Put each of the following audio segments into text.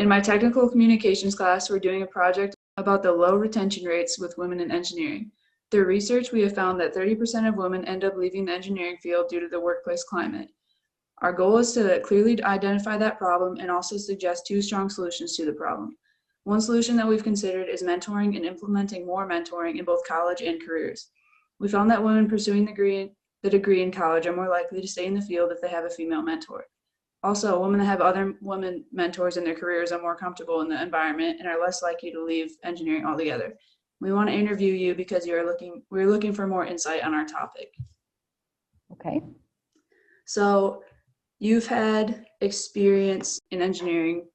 In my technical communications class, we're doing a project about the low retention rates with women in engineering. Through research, we have found that 30% of women end up leaving the engineering field due to the workplace climate. Our goal is to clearly identify that problem and also suggest two strong solutions to the problem. One solution that we've considered is mentoring and implementing more mentoring in both college and careers. We found that women pursuing the degree in college are more likely to stay in the field if they have a female mentor. Also, women that have other women mentors in their careers are more comfortable in the environment and are less likely to leave engineering altogether. We want to interview you because we're looking for more insight on our topic. Okay. So you've had experience in engineering.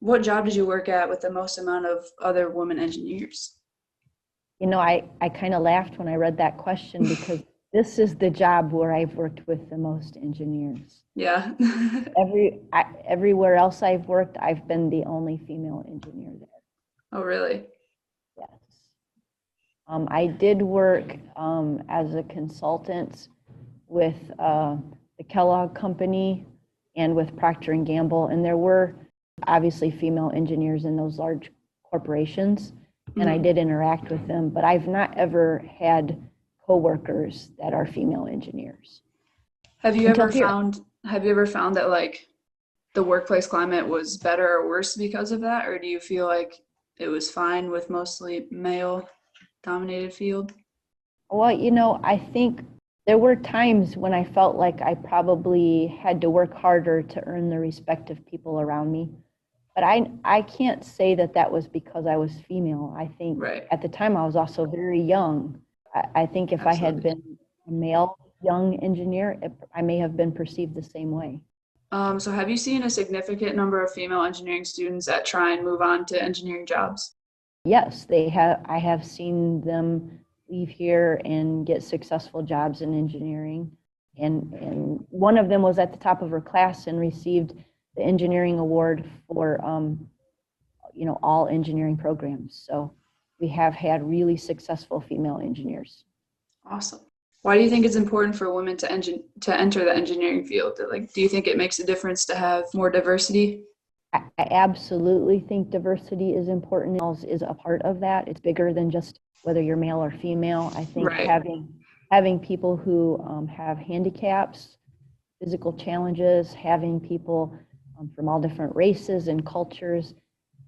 What job did you work at with the most amount of other women engineers? You know, I kind of laughed when I read that question because this is the job where I've worked with the most engineers. Yeah. Everywhere else I've worked, I've been the only female engineer there. Oh, really? Yes. I did work as a consultant with the Kellogg Company and with Procter & Gamble, and there were obviously female engineers in those large corporations, and I did interact with them, but I've not ever had coworkers that are female engineers. Have you ever found that like the workplace climate was better or worse because of that, or do you feel like it was fine with mostly male dominated field? Well, you know, I think there were times when I felt like I probably had to work harder to earn the respect of people around me. But I can't say that that was because I was female. I think At the time I was also very young. I think if I had been a male young engineer, I may have been perceived the same way. So have you seen a significant number of female engineering students at Trine move on to engineering jobs? Yes, they have. I have seen them leave here and get successful jobs in engineering. And one of them was at the top of her class and received the engineering award for all engineering programs. So we have had really successful female engineers. Awesome. Why do you think it's important for women to enter the engineering field? Like, do you think it makes a difference to have more diversity? I absolutely think diversity is important. Is a part of that. It's bigger than just whether you're male or female. I think having people who have handicaps, physical challenges, having people from all different races and cultures,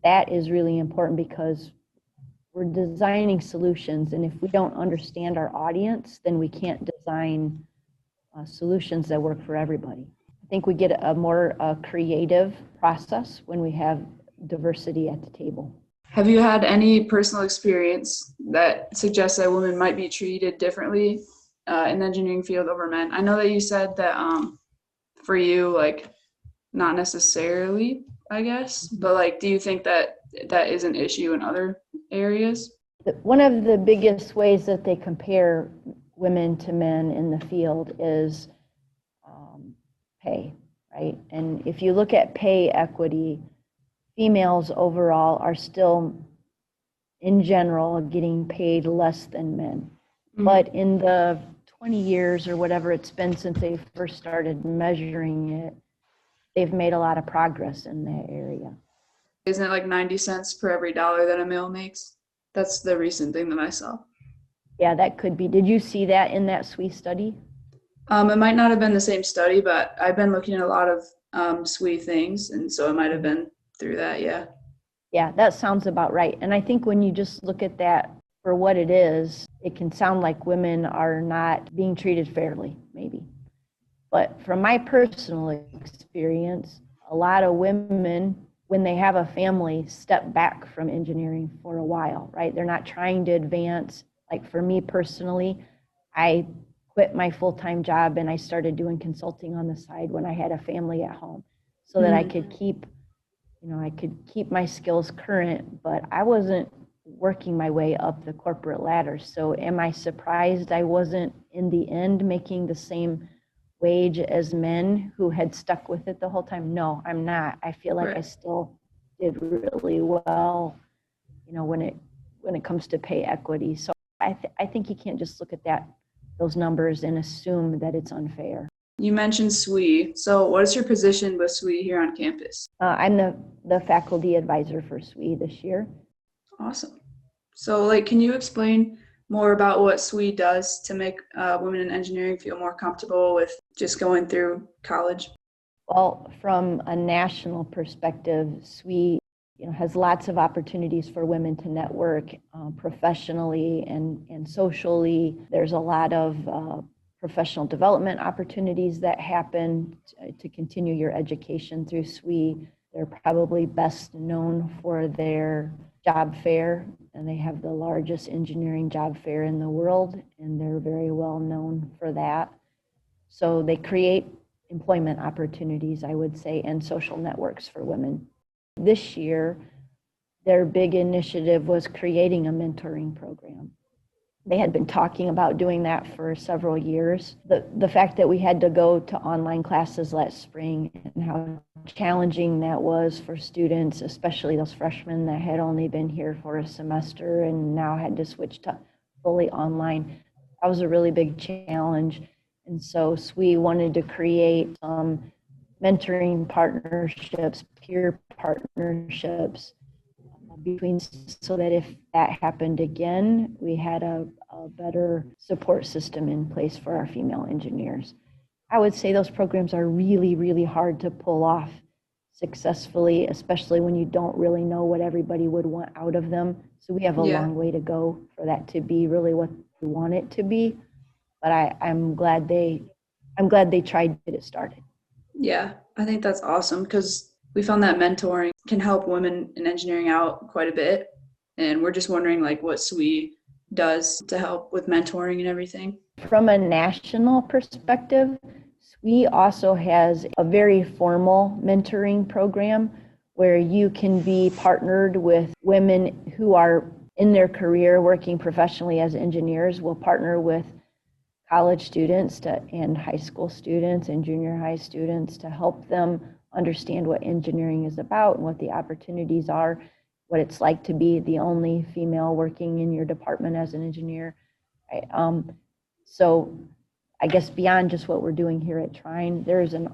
that is really important because we're designing solutions, and if we don't understand our audience, then we can't design solutions that work for everybody. I think we get a more creative process when we have diversity at the table. Have you had any personal experience that suggests that women might be treated differently in the engineering field over men? I know that you said that for you, like, not necessarily, I guess, but like, do you think that that is an issue in other areas? One of the biggest ways that they compare women to men in the field is pay, right? And if you look at pay equity, females overall are still, in general, getting paid less than men. But in the 20 years or whatever it's been since they first started measuring it, they've made a lot of progress in that area. Isn't it like 90 cents per every dollar that a male makes? That's the recent thing that I saw. Yeah, that could be. Did you see that in that SWE study? It might not have been the same study, but I've been looking at a lot of SWE things, and so it might have been through that, yeah. Yeah, that sounds about right. And I think when you just look at that for what it is, it can sound like women are not being treated fairly, maybe. But from my personal experience, a lot of women, when they have a family, step back from engineering for a while, right? They're not trying to advance. Like for me personally, I quit my full-time job and I started doing consulting on the side when I had a family at home so that I could keep my skills current, but I wasn't working my way up the corporate ladder. So am I surprised I wasn't in the end making the same wage as men who had stuck with it the whole time? No, I'm not. I feel like I still did really well, when it comes to pay equity. So I think you can't just look at those numbers and assume that it's unfair. You mentioned SWE. So what is your position with SWE here on campus? I'm the faculty advisor for SWE this year. Awesome. So can you explain more about what SWE does to make women in engineering feel more comfortable with just going through college? Well, from a national perspective, SWE has lots of opportunities for women to network professionally and socially. There's a lot of professional development opportunities that happen to continue your education through SWE. They're probably best known for their job fair, and they have the largest engineering job fair in the world, and they're very well known for that. So they create employment opportunities, I would say, and social networks for women. This year, their big initiative was creating a mentoring program. They had been talking about doing that for several years. The fact that we had to go to online classes last spring and how challenging that was for students, especially those freshmen that had only been here for a semester and now had to switch to fully online, that was a really big challenge. And so SWE wanted to create some mentoring partnerships, peer partnerships between, so that if that happened again, we had a better support system in place for our female engineers. I would say those programs are really, really hard to pull off successfully, especially when you don't really know what everybody would want out of them. So we have a long way to go for that to be really what we want it to be. But I'm glad they tried to get it started. Yeah, I think that's awesome because we found that mentoring can help women in engineering out quite a bit. And we're just wondering what SWE does to help with mentoring and everything. From a national perspective, SWE also has a very formal mentoring program where you can be partnered with women who are in their career working professionally as engineers. We'll partner with college students and high school students and junior high students to help them understand what engineering is about and what the opportunities are, what it's like to be the only female working in your department as an engineer. So I guess beyond just what we're doing here at Trine, there's an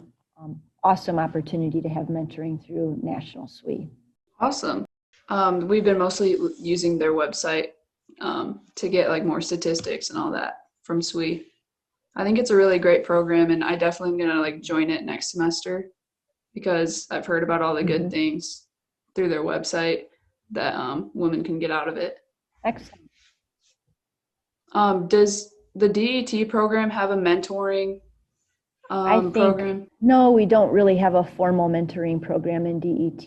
awesome opportunity to have mentoring through National SWE. Awesome. We've been mostly using their website to get more statistics and all that from SWE. I think it's a really great program, and I definitely am gonna join it next semester because I've heard about all the good things through their website that women can get out of it. Excellent. Does the DET program have a mentoring program? No, we don't really have a formal mentoring program in DET.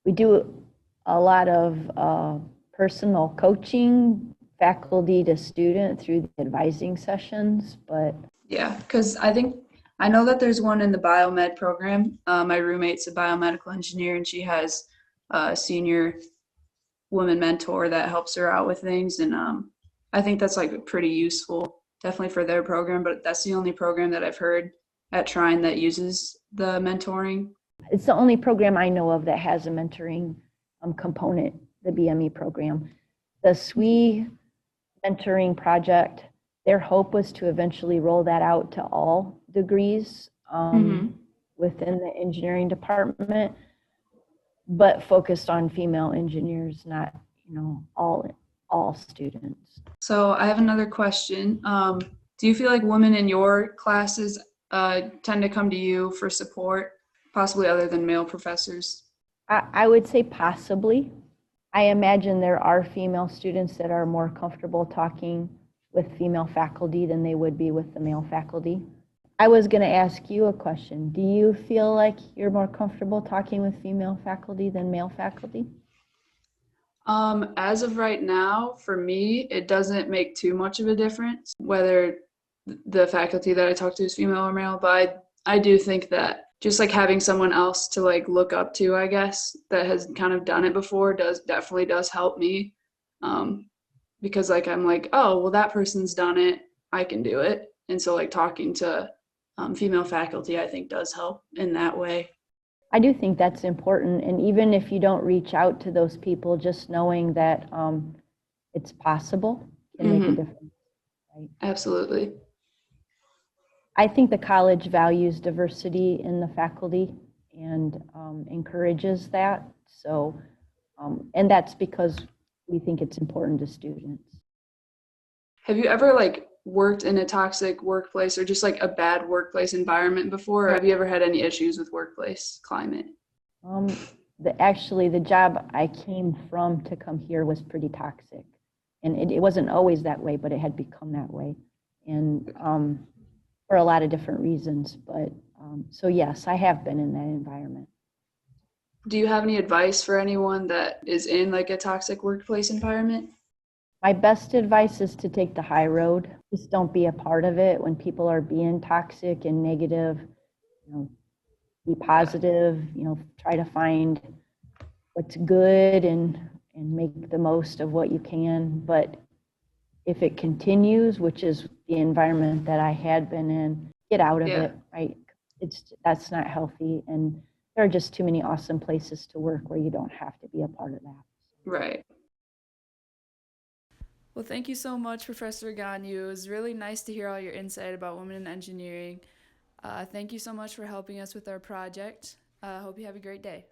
We do a lot of personal coaching, faculty to student through the advising sessions, but yeah, because I know that there's one in the biomed program. My roommate's a biomedical engineer, and she has a senior woman mentor that helps her out with things, and I think that's pretty useful, definitely for their program. But that's the only program that I've heard at Trine that uses the mentoring. It's the only program I know of that has a mentoring component, the BME program. The SWE mentoring project, their hope was to eventually roll that out to all degrees within the engineering department, but focused on female engineers, not all students. So I have another question. Do you feel like women in your classes tend to come to you for support, possibly other than male professors? I would say possibly. I imagine there are female students that are more comfortable talking with female faculty than they would be with the male faculty. I was going to ask you a question. Do you feel like you're more comfortable talking with female faculty than male faculty? As of right now, for me, it doesn't make too much of a difference whether the faculty that I talk to is female or male, but I do think that just having someone else to look up to, I guess, that has kind of done it before definitely does help me. Because I'm oh, well, that person's done it, I can do it. And so talking to female faculty, I think does help in that way. I do think that's important. And even if you don't reach out to those people, just knowing that it's possible can make a difference. Right? Absolutely. I think the college values diversity in the faculty and encourages that. So, and that's because we think it's important to students. Have you ever like worked in a toxic workplace or just like a bad workplace environment before? Or have you ever had any issues with workplace climate? Actually, the job I came from to come here was pretty toxic. And it wasn't always that way, but it had become that way. And for a lot of different reasons. But so, yes, I have been in that environment. Do you have any advice for anyone that is in like a toxic workplace environment? My best advice is to take the high road. Just don't be a part of it when people are being toxic and negative. You know, be positive. You know, try to find what's good and make the most of what you can. But if it continues, which is the environment that I had been in, get out of Yeah, it. Right? That's not healthy, and there are just too many awesome places to work where you don't have to be a part of that. right. Well, thank you so much, Professor Gagnon. It was really nice to hear all your insight about women in engineering. Thank you so much for helping us with our project. I hope you have a great day.